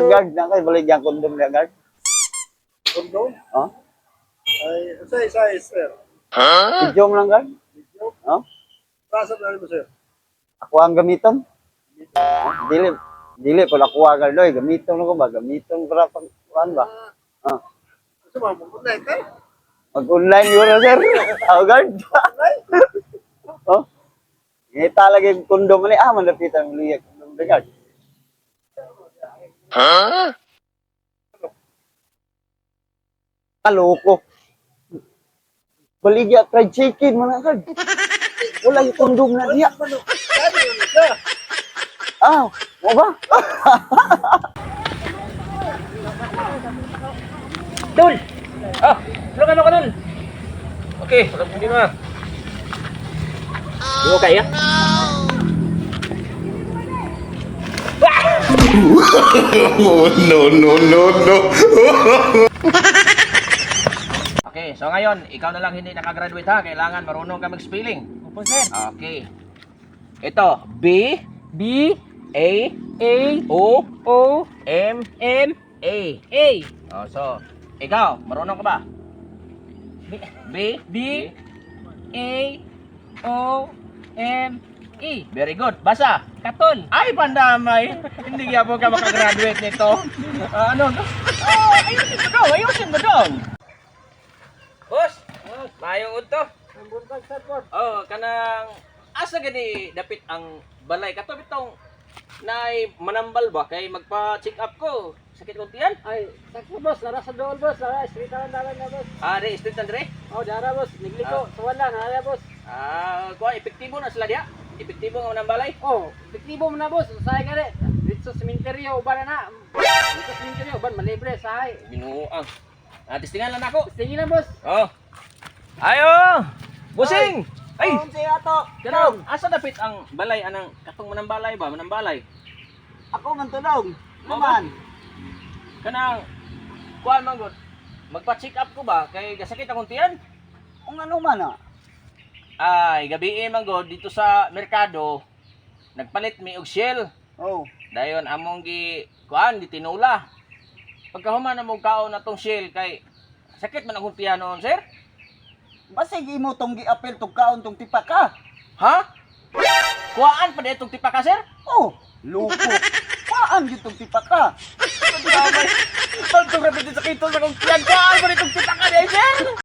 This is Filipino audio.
Guard, na kay balik yang kondom na guard. Kondom? Oh, Ay, size, sir. idyong lang guard. Video? Oh, Kasap na rin mo, sir. ako ang gamiton. Dili, dili pala ako guard doy, gamiton ko ba? Gamiton para pang kuan ba? Ah, Gusto mo, mag-online ka? mag-online yun na sir. Oh, guard. Oh, ngita lagi yung kondom ni malapitan mo liya kondom na guard. Kaloko. Baligya fried chicken man agad. Wala yung kondom na diya. Sabi mo siya. Ah, mo ba? Dul! Tulungan ako, Dul! Okay, alam ko din na. Di mo kaya? Oh, no. Okay, so ngayon, ikaw na lang hindi nakagraduate ha. Kailangan marunong ka mag-spelling. Opo, sir. Okay. Ito, B, B, A, A, O, O, M, M, A. A. Oh, so, ikaw, marunong ka ba? B, B, A, O, M, E. Very good. Basa. Katon. Ay, pandamay. Hindi nga po ka makagraduate nito. Ano? Ayusin mo dong. Ayusin mo dong. Boss, mayong udto. Ang buntag, sir, po. Oh, kanang asa gani dapit ang balay kato bitong nay manambal ba kay magpa-check up ko. Sakit kong tiyan. Ay, sakto, boss. Nara sa dool, boss. Nara, street lang namin na, boss. Re street andre. Oh, dara, boss. Nigliko. Tuwan lang. Nara, boss. Kuha epektibo na sila diya. Epektibo nga manambalay. Oh, efektibo mo na, boss. Sahay ka rin. Dito sa sementeryo, uban na. Dito sa sementeryo, uban, malibre, sahay. Binuang. Testingan lang ako. Tingin na, boss. Oh. Ayo! Busing! Ay! Unsi ato. Kanang asa dapit ang balay anang katong manambalay ba? Manambalay. Ako man tudong. Mo Naman. Kanang kuan man gud. Magpa-check up ko ba kay gasakit akong tiyan? Kung ano man ah. Ay, gabi man gud dito sa merkado nagpalit mi og shell. Oh. Dayon among gi kuan di tinula. Pagkahuman na mo kaon natong shell kay sakit man akong tiyan noon, sir. Basig imo tong giapil tong kaon tong tipa ka. Ha? Kuan pa ditong tipa ka, sir? Oh, luko. Paan gyud tong tipa ka? Pagkahuman, pagkahuman sa kitol sa kong tiyan, kuan pa ditong tipa ka, sir?